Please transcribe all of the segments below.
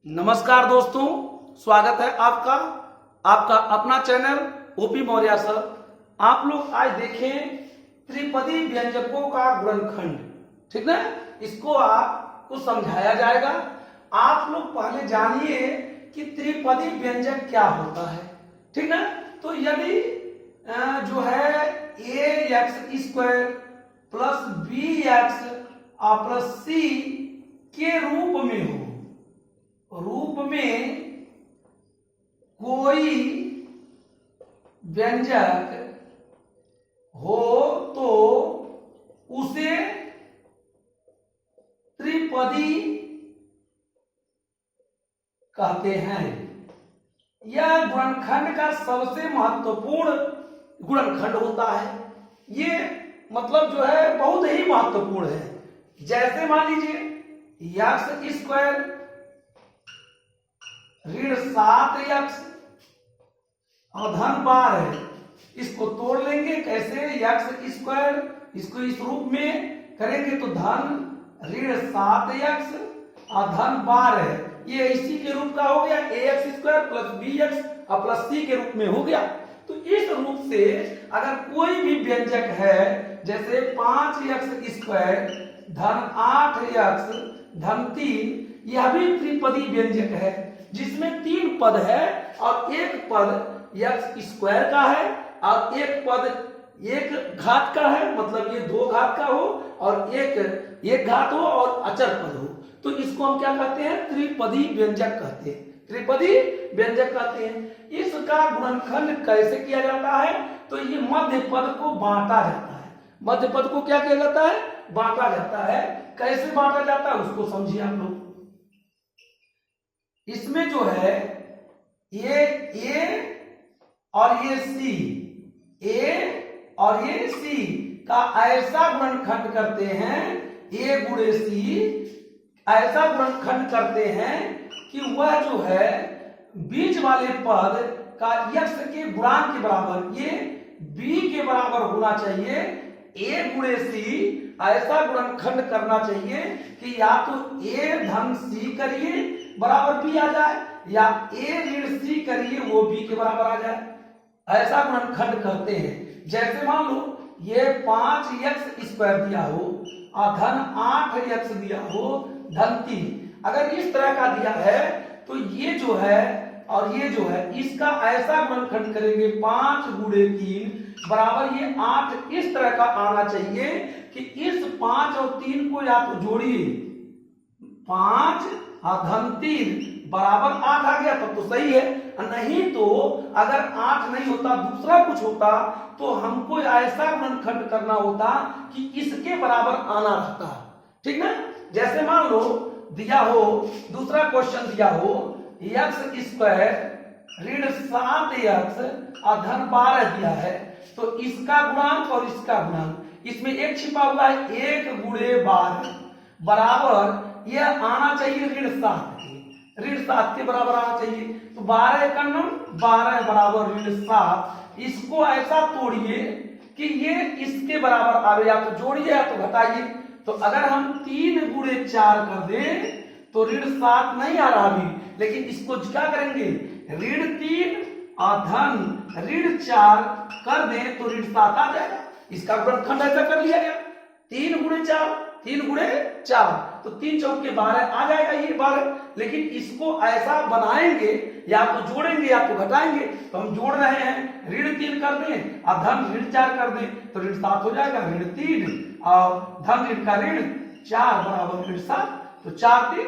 नमस्कार दोस्तों, स्वागत है आपका आपका अपना चैनल ओपी मौर्य सर। आप लोग आज देखें त्रिपदी व्यंजकों का गुणनखंड, ठीक ना। इसको आपको समझाया जाएगा। आप लोग पहले जानिए कि त्रिपदी व्यंजक क्या होता है, ठीक ना। तो यदि जो है a x square plus b x plus c के रूप में कोई व्यंजक हो तो उसे त्रिपदी कहते हैं। यह गुणनखंड का सबसे महत्वपूर्ण गुणनखंड होता है। ये मतलब जो है बहुत ही महत्वपूर्ण है। जैसे मान लीजिए एक्स स्क्वायर ऋण 7x और धन 12 है। इसको तोड़ लेंगे कैसे, एक्स स्क्वायर इसको इस रूप में करेंगे तो धन ऋण 7x और धन 12 है। ये इसी के रूप का हो गया, ax स्क्वायर प्लस bx और प्लस c के रूप में हो गया। तो इस रूप से अगर कोई भी व्यंजक है, जैसे 5x स्क्वायर धन 8x धन 3, यह भी त्रिपदी व्यंजक है जिसमें 3 पद है और एक पद x स्क्वायर का है और एक पद एक घात का है, मतलब ये 2 घात का हो और एक घात हो और अचर पद हो। तो इसको हम क्या कहते हैं, त्रिपदी व्यंजक कहते हैं। त्रिपदी व्यंजक कहते हैं। इसका गुणनखंड कैसे किया जाता है, तो ये मध्य पद को बांटा जाता है। मध्य पद को क्या किया जाता है, बांटा जाता है। कैसे बांटा जाता है उसको समझिए आप लोग। इसमें जो है ये ए और ये सी, ए और ये सी का ऐसा गुणनखंड करते हैं, ए गुणे सी ऐसा गुणनखंड करते हैं कि वह जो है बीच वाले पद का यक्ष के गुणांक के बराबर, ये बी के बराबर होना चाहिए। ए गुणे सी ऐसा गुणनखंड करना चाहिए कि या तो ए धन सी करिए बराबर बी आ जाए, या ए ऋण सी करिए वो बी के बराबर आ जाए। ऐसा गुणनखंड करते हैं। जैसे मान लो ये 5x स्क्वायर दिया हो और धन 8x दिया हो धन 3, अगर इस तरह का दिया है तो ये जो है और ये जो है इसका ऐसा गुणनखंड करेंगे 5 गुणे 3 बराबर ये 8 इस तरह का आना चाहिए कि इस 5 और 3 को या तो जोड़िए, 5 और धन 3 बराबर 8 आ गया तब तो सही है। नहीं तो अगर 8 नहीं होता दूसरा कुछ होता तो हमको ऐसा गुणनखंड करना होता कि इसके बराबर आना रहता, ठीक ना। जैसे मान लो दिया हो, दूसरा क्वेश्चन दिया हो एक्स स्क्वायर ऋण 7x और धन 12 दिया है, तो इसका गुणांक और इसका गुणांक, इसमें एक छिपा हुआ है 1 गुणे 12 बराबर यह आना चाहिए ऋण 7 के, ऋण 7 के बराबर आना चाहिए। तो 12 का नम 12 बराबर ऋण 7, इसको ऐसा तोड़िए कि ये इसके बराबर आवे, या तो जोड़िए या तो घटाइए। तो अगर हम 3 गुणे 4 कर दें तो ऋण 7 नहीं आ रहा अभी, लेकिन इसको क्या करेंगे, ऋण 3 और धन ऋण 4 कर दें तो ऋण 7 आ जाएगा। इसका गुणनखंड ऐसा कर लिया गया, 3 गुणे 4 3 गुणे 4 तो 3 चौके 12 आ जाएगा ये 12। लेकिन इसको ऐसा बनाएंगे, या तो जोड़ेंगे या तो घटाएंगे। तो हम जोड़ रहे हैं, ऋण 3 कर दें और धन ऋण 4 कर दें तो ऋण 7 हो जाएगा। ऋण 3 और धन ऋण का ऋण 4 बराबर ऋण 7, तो 4 3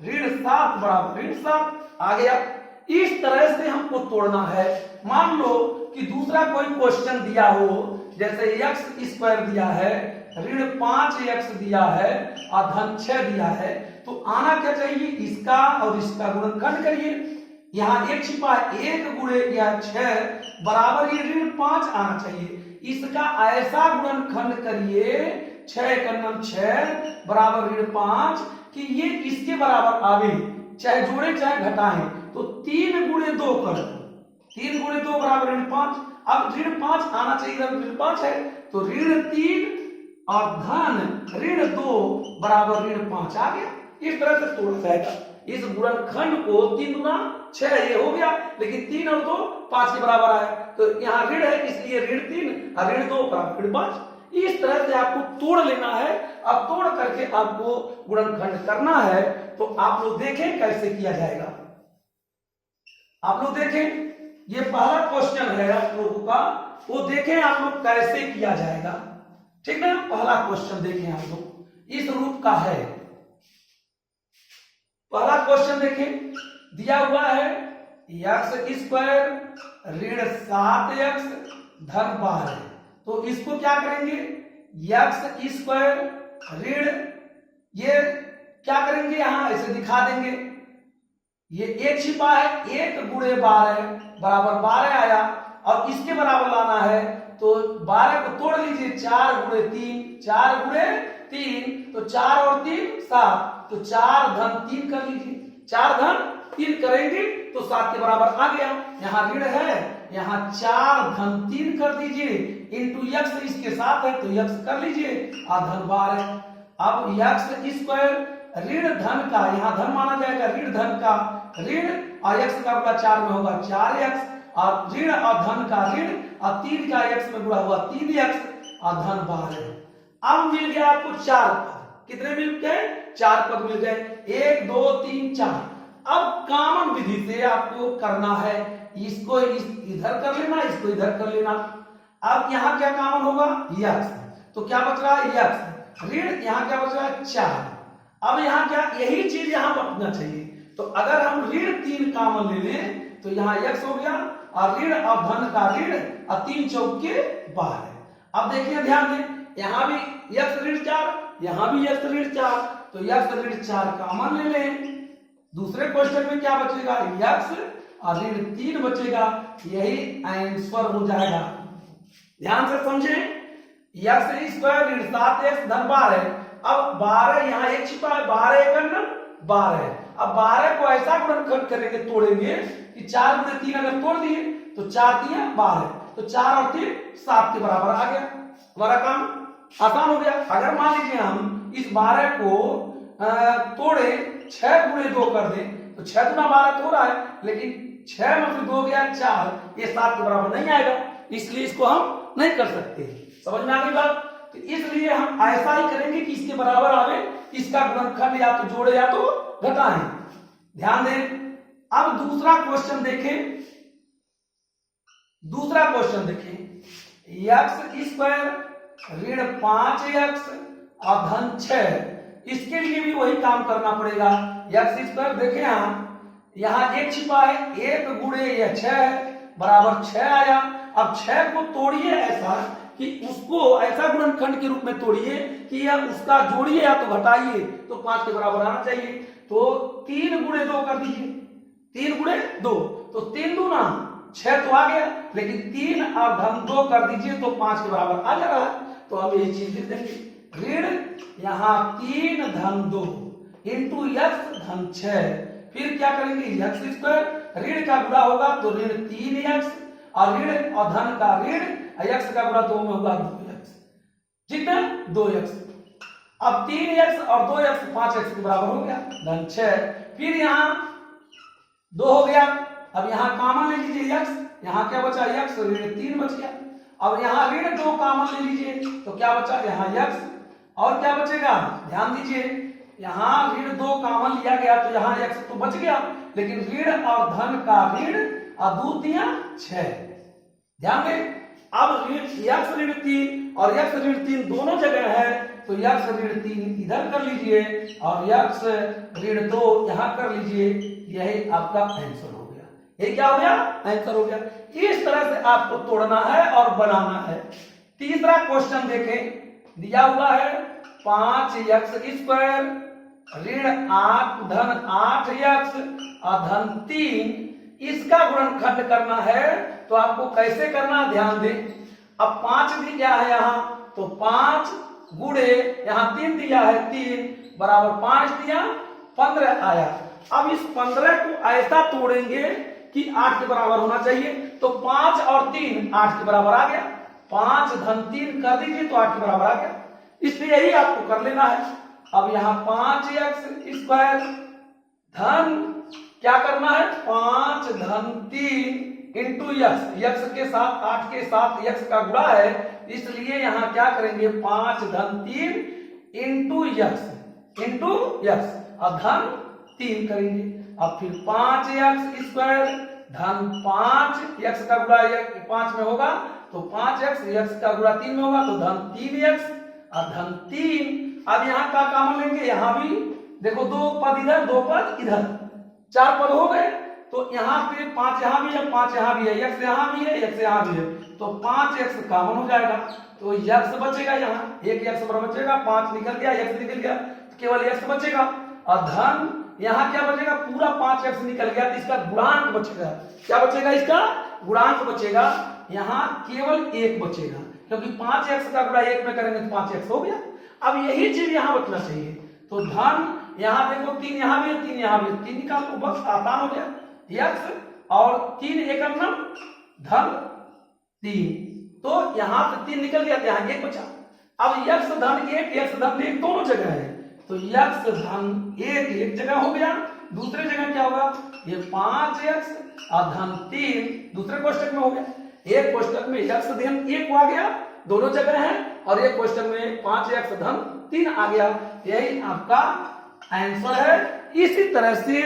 ऋण 7 बराबर ऋण 7 आ गया। इस तरह से हमको तोड़ना है। मान लो कि दूसरा कोई क्वेश्चन दिया हो, जैसे एक्स स्क्वायर दिया है, ऋण 5x दिया है और धन 6 दिया है, तो आना क्या चाहिए, इसका और इसका गुणनखंड करिए। यहाँ एक छिपा है 1 गुणे 6 बराबर ये ऋण 5 आना चाहिए। इसका ऐसा गुणनखंड करिए 6 का नम 6 बराबर ऋण 5 कि ये इसके बराबर आवे, चाहे जोड़े चाहे घटाएं। तो 3 गुणे 2 कर, 3 गुणे 2 बराबर ऋण 5। अब ऋण 5 आना चाहिए, ऋण 5 है तो ऋण 3 और धन ऋण 2 बराबर ऋण 5 आ गया। इस तरह से तोड़ा जाएगा। इस गुणनखंड को 3 गुना 6 ये हो गया, लेकिन 3 और 2 5 के बराबर आया, तो यहाँ ऋण है इसलिए ऋण 3 और ऋण 2 बराबर ऋण 5। इस तरह से आपको तोड़ लेना है। अब तोड़ करके आपको गुणनखंड करना है, तो आप लोग देखें कैसे किया जाएगा। आप लोग देखें, ये पहला क्वेश्चन है आप लोगों का, वो देखें आप लोग कैसे किया जाएगा, ठीक ना। पहला क्वेश्चन देखें आप लोग, इस रूप का है। पहला क्वेश्चन देखें, दिया हुआ है x स्क्वायर ऋण 7x धन 12, तो इसको क्या करेंगे, x स्क्वायर ऋण, ये क्या करेंगे यहां ऐसे दिखा देंगे, ये एक छिपा है, 1 गुणे 12 बराबर 12 आया, और इसके बराबर लाना है तो 12 को तोड़ लीजिए, 4 गुणे 3, 4 गुणे 3, तो 4 और 3 7, तो 4 धन 3 कर लीजिए, 4 धन 3 करेंगे तो 7 के बराबर आ गया। यहाँ ऋण है, यहाँ 4 धन 3 कर दीजिए, इंटू x इसके साथ है तो x कर लीजिए, और धन 12। अब x स्क्वायर ऋण धन का, यहाँ धन माना जाएगा, ऋण धन का ऋण, और x का गुणा 4 में होगा 4x, और ऋण और धन का ऋण, और 3 का x में गुणा हुआ 3x, और धन 12। अब मिल गया आपको 4 पद, कितने मिल गए, 4 पद मिल गए, 1 2 3 4। अब कॉमन विधि से आपको करना है, इसको इधर कर लेना, इसको इधर कर लेना। अब यहाँ क्या कॉमन होगा, x, तो क्या बच रहा है x, ऋण यहाँ क्या बच रहा है 4। अब यहाँ क्या, यही चीज यहाँ बचना चाहिए, तो अगर हम ऋण 3 कॉमन ले लें तो यहाँ x हो गया, और ऋण और धन का ऋण, और 3 चौके 12। अब देखिए ध्यान दें, यहाँ भी x ऋण 4, यहाँ भी x ऋण 4, तो x ऋण 4 कॉमन ले लें। दूसरे क्वेश्चन में क्या बचेगा, x और ऋण 3 बचेगा, यही आंसर हो जाएगा। ध्यान से समझें, x स्क्वायर ऋण 7x धन 12, अब 12 यहाँ एक छिपा है, 12 1 12, अब 12 को ऐसा गुणनखंड करेंगे, तोड़ेंगे कि 4 गुणे 3 अगर तोड़ दिए तो 4 3 12, तो 4 और 3 7 के बराबर आ गया, हमारा काम आसान हो गया। अगर मान लीजिए हम इस 12 को तोड़े 6 गुणे 2 कर दें, तो 6 गुना 12 तो रहा है, लेकिन 6 में से 2 गया 4, ये 7 के बराबर नहीं आएगा, इसलिए इसको हम नहीं कर सकते। समझ में आ गई बात, तो इसलिए हम ऐसा ही करेंगे कि इसके बराबर आवे, इसका गुणनखंड या तो जोड़े या तो घटाएं। ध्यान दें, अब दूसरा क्वेश्चन देखें, दूसरा क्वेश्चन देखें, x स्क्वायर ऋण 5x और धन 6, इसके लिए भी वही काम करना पड़ेगा। x स्क्वायर देखें, यहाँ एक छिपा है, 1 गुणे 6 बराबर 6 आया। अब 6 को तोड़िए ऐसा कि उसको ऐसा गुणनखंड के रूप में तोड़िए कि या उसका जोड़िए या तो घटाइए, तो 5 के बराबर आना चाहिए, तो 3 गुणे 2 कर दीजिए, 3 गुणे 2, तो 3 दूना 6 तो आ गया, लेकिन 3 और धन 2 कर दीजिए तो 5 के बराबर आ जा रहा है, तो हम यही चीज लिख देंगे, ऋण यहाँ 3 धन 2 इंटू x धन 6, फिर क्या करेंगे, x स्क्वायर ऋण का गुणा होगा तो ऋण 3x, और ऋण और धन का ऋण, x का गुणा 2 में होगा 2x, ठीक है 2x। अब 3x और 2x 5x के बराबर हो गया, धन 6, फिर यहाँ 2 हो गया। अब यहाँ कॉमन ले लीजिए x, यहाँ क्या बचा x, ऋण 3 बच गया। अब यहाँ ऋण 2 कॉमन ले लीजिए तो क्या बचा, यहाँ x, और क्या बचेगा, ध्यान दीजिए, यहाँ ऋण 2 कॉमन लिया गया तो यहाँ x तो बच गया, लेकिन ऋण और धन का ऋण और 2 दिया 6, ध्यान दें। अब x ऋण 3 और x ऋण 3 दोनों जगह है, तो x ऋण 3 इधर कर लीजिए और x ऋण 2 यहाँ कर लीजिए, यही आपका आंसर हो गया। ये क्या हो गया, आंसर हो गया। इस तरह से आपको तोड़ना है और बनाना है। तीसरा क्वेश्चन देखें, दिया हुआ है 5x स्क्वायर ऋण 8 धन 8x और धन 3, इसका गुणनखंड करना है, तो आपको कैसे करना, ध्यान दें। अब 5 भी क्या है यहाँ, तो 5 गुणे यहाँ 3 दिया है, 3 बराबर 5 दिया 15 आया। अब इस 15 को ऐसा तोड़ेंगे कि 8 के बराबर होना चाहिए, तो 5 और 3 8 के बराबर आ गया, 5 धन 3 कर दीजिए तो 8 के बराबर आ गया, इसलिए यही आपको कर लेना है। अब यहाँ 5x स्क्वायर धन क्या करना है 5 धन 3 इंटू यक्स, यक्स के साथ 8 के साथ यक्स का गुणा है, इसलिए यहां क्या करेंगे 5 धन 3 इंटू यक्स और धन 3 करेंगे। अब फिर 5x² धन 5 यक्स का गुणा 5 में होगा तो 5x, यक्स का गुणा 3 में होगा तो धन 3x और धन 3। अब यहाँ का कॉमन लेंगे, यहाँ भी देखो 2 पद इधर 2 पद इधर, 4 पद हो गए। तो यहाँ पे 5 यहाँ भी है 5 यहाँ भी है, x यहाँ भी है x यहाँ भी है, तो 5x कॉमन हो जाएगा तो x बचेगा, यहाँ एक x बचेगा, 5 निकल गया x निकल गया तो केवल x बचेगा। और धन यहाँ क्या बचेगा पूरा 5x निकल गया तो इसका गुणांक बचेगा, क्या बचेगा इसका गुणांक बचेगा, यहाँ केवल 1 बचेगा क्योंकि 5x का गुणा 1 में करेंगे तो 5x हो गया। अब यही चीज यहाँ बचना चाहिए, तो धन यहाँ देखो 3 यहाँ भी है 3 यहाँ भी है, 3 निकाल लो बस आसान हो गया यक्स और 3 एकम धन 3, तो यहाँ से 3 निकल गया यहाँ 1 बचा। अब यक्स धन 1 यक्स धन 1 दोनों जगह है तो यक्स धन 1 एक जगह हो गया, दूसरे जगह क्या होगा ये 5x और धन 3 दूसरे कोष्टक में हो गया, एक कोष्टक में यक्स धन 1 आ गया दोनों जगह है और एक कोष्टक में 5x धन 3 आ गया, यही आपका आंसर है। इसी तरह से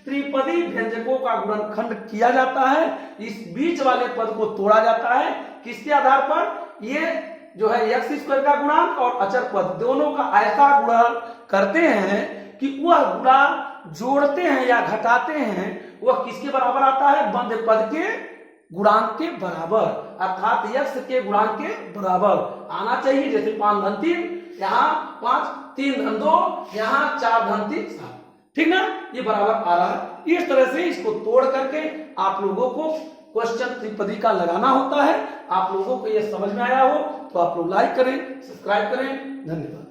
त्रिपदी व्यंजकों का गुणनखंड किया जाता है, इस बीच वाले पद को तोड़ा जाता है किसके आधार पर, ये जो है x² का गुणांक और अचर पद दोनों का ऐसा गुणा करते हैं कि वह गुणा जोड़ते हैं या घटाते हैं वह किसके बराबर आता है बंध पद के गुणांक के बराबर, अर्थात x के गुणांक के बराबर आना चाहिए। जैसे 5 धन 3 यहाँ 5 3 धन 2 यहाँ 4 धन 3 7, ठीक ना, ये बराबर आ रहा है। इस तरह से इसको तोड़ करके आप लोगों को क्वेश्चन त्रिपदी का लगाना होता है। आप लोगों को ये समझ में आया हो तो आप लोग लाइक करें, सब्सक्राइब करें, धन्यवाद।